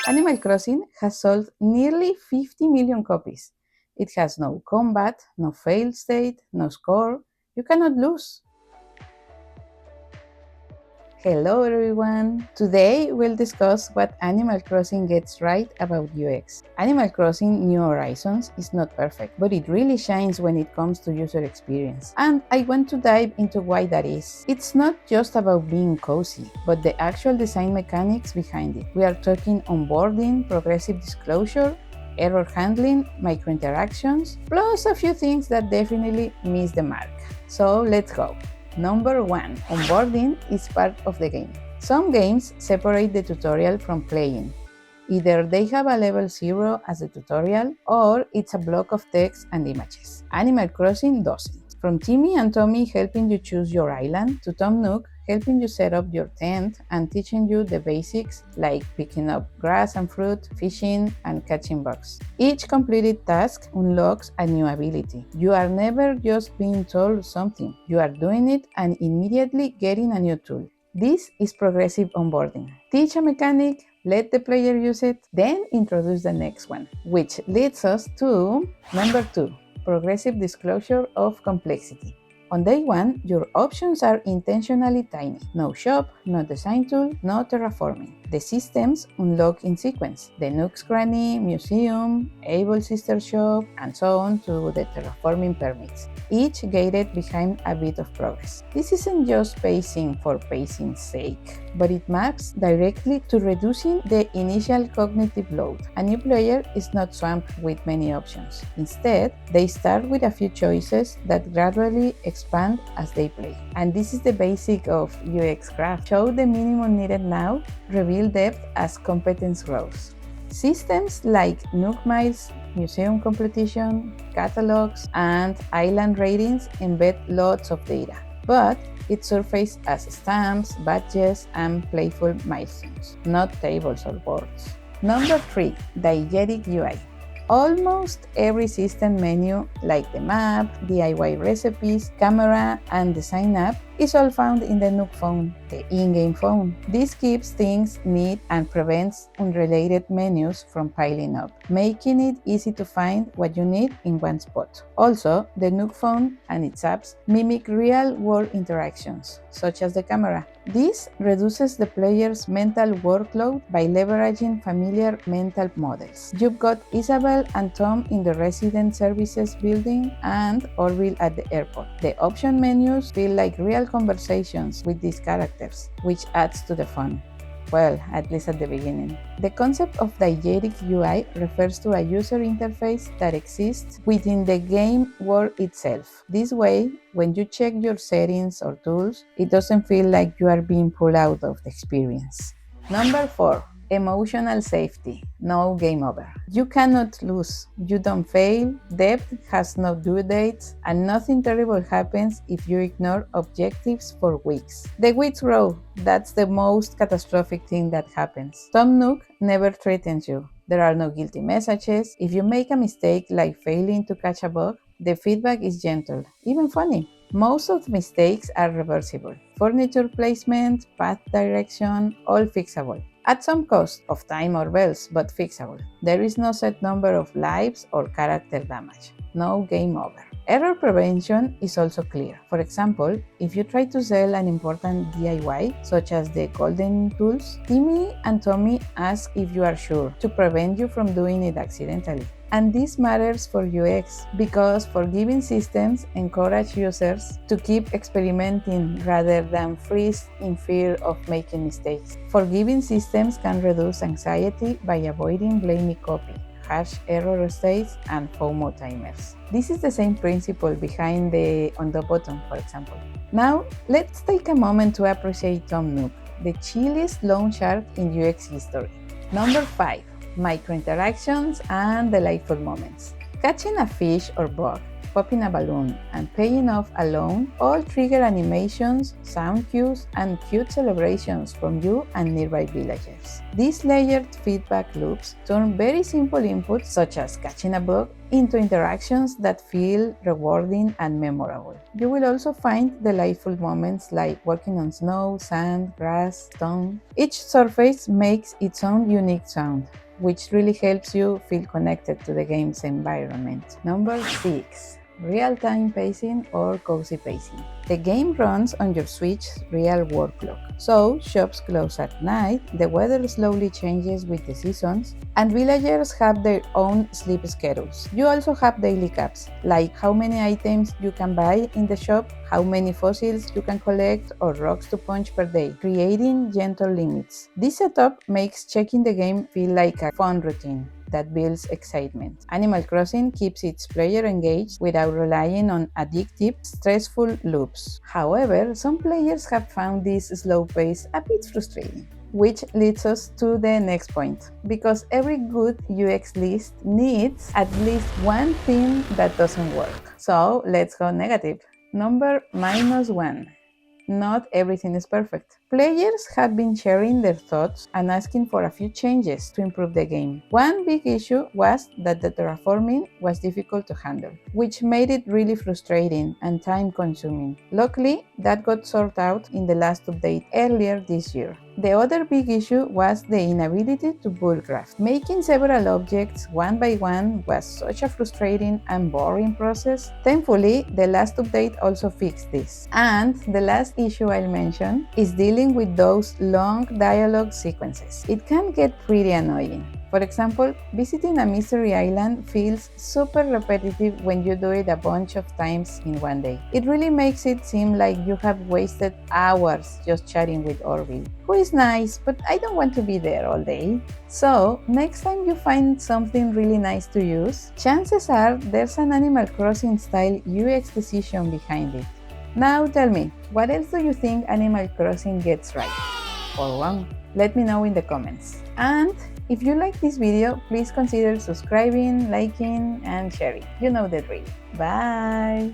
Animal Crossing has sold nearly 50 million copies. It has no combat, no fail state, no score. You cannot lose. Hello everyone! Today we'll discuss what Animal Crossing gets right about UX. Animal Crossing New Horizons is not perfect, but it really shines when it comes to user experience. And I want to dive into why that is. It's not just about being cozy, but the actual design mechanics behind it. We are talking onboarding, progressive disclosure, error handling, microinteractions, plus a few things that definitely miss the mark. So let's go! Number 1. Onboarding is part of the game. Some games separate the tutorial from playing. Either they have a level 0 as a tutorial, or it's a block of text and images. Animal Crossing doesn't. From Timmy and Tommy helping you choose your island, to Tom Nook helping you set up your tent and teaching you the basics like picking up grass and fruit, fishing, and catching bugs. Each completed task unlocks a new ability. You are never just being told something, you are doing it and immediately getting a new tool. This is progressive onboarding. Teach a mechanic, let the player use it, then introduce the next one, which leads us to number 2, progressive disclosure of complexity. On day 1, your options are intentionally tiny. No shop, no design tool, no terraforming. The systems unlock in sequence. The Nook's Cranny, Museum, Able Sister Shop, and so on to the terraforming permits, each gated behind a bit of progress. This isn't just pacing for pacing's sake, but it maps directly to reducing the initial cognitive load. A new player is not swamped with many options. Instead, they start with a few choices that gradually expand as they play. And this is the basic of UX craft. Show the minimum needed now, reveal depth as competence grows. Systems like Nook Miles, museum competition, catalogs, and island ratings embed lots of data, but it surfaces as stamps, badges, and playful milestones, not tables or boards. Number 3. Digetic UI. Almost every system menu, like the map, DIY recipes, camera, and design app, is all found in the Nook phone, the in-game phone. This keeps things neat and prevents unrelated menus from piling up, making it easy to find what you need in one spot. Also, the Nook phone and its apps mimic real-world interactions, such as the camera. This reduces the player's mental workload by leveraging familiar mental models. You've got Isabel and Tom in the resident services building and Orville at the airport. The option menus feel like real conversations with these characters, which adds to the fun. Well, at least at the beginning. The concept of diegetic UI refers to a user interface that exists within the game world itself. This way, when you check your settings or tools, it doesn't feel like you are being pulled out of the experience. Number 4. Emotional safety. No game over. You cannot lose. You don't fail. Depth has no due dates, and nothing terrible happens if you ignore objectives for weeks. The weeds grow. That's the most catastrophic thing that happens. Tom Nook never threatens you. There are no guilty messages. If you make a mistake like failing to catch a bug, the feedback is gentle, even funny. Most of the mistakes are reversible. Furniture placement, path direction, all fixable. At some cost of time or bells, but fixable. There is no set number of lives or character damage. No game over. Error prevention is also clear. For example, if you try to sell an important DIY, such as the golden tools, Timmy and Tommy ask if you are sure, to prevent you from doing it accidentally. And this matters for UX because forgiving systems encourage users to keep experimenting rather than freeze in fear of making mistakes. Forgiving systems can reduce anxiety by avoiding blaming copy, hash error states, and FOMO timers. This is the same principle behind the undo button, for example. Now, let's take a moment to appreciate Tom Nook, the chilliest loan shark in UX history. Number 5. Microinteractions and delightful moments. Catching a fish or bug popping a balloon, and paying off a loan all trigger animations, sound cues, and cute celebrations from you and nearby villagers. These layered feedback loops turn very simple inputs such as catching a bug into interactions that feel rewarding and memorable. You will also find delightful moments like walking on snow, sand, grass, stone. Each surface makes its own unique sound, which really helps you feel connected to the game's environment. Number 6. Real-time pacing or cozy pacing. The game runs on your Switch's real world clock. So, shops close at night, the weather slowly changes with the seasons, and villagers have their own sleep schedules. You also have daily caps, like how many items you can buy in the shop, how many fossils you can collect, or rocks to punch per day, creating gentle limits. This setup makes checking the game feel like a fun routine that builds excitement. Animal Crossing keeps its player engaged without relying on addictive, stressful loops. However, some players have found this slow pace a bit frustrating. Which leads us to the next point, because every good UX list needs at least one thing that doesn't work. So let's go negative. Number -1. Not everything is perfect. Players have been sharing their thoughts and asking for a few changes to improve the game. One big issue was that the terraforming was difficult to handle, which made it really frustrating and time-consuming. Luckily, that got sorted out in the last update earlier this year. The other big issue was the inability to bullcraft. Making several objects one by one was such a frustrating and boring process. Thankfully, the last update also fixed this. And the last issue I'll mention is dealing with those long dialogue sequences. It can get pretty annoying. For example, visiting a mystery island feels super repetitive when you do it a bunch of times in one day. It really makes it seem like you have wasted hours just chatting with Orville, who is nice, but I don't want to be there all day. So, next time you find something really nice to use, chances are there's an Animal Crossing style UX decision behind it. Now tell me, what else do you think Animal Crossing gets right or wrong? Let me know in the comments. And if you like this video, please consider subscribing, liking, and sharing. You know the drill. Bye!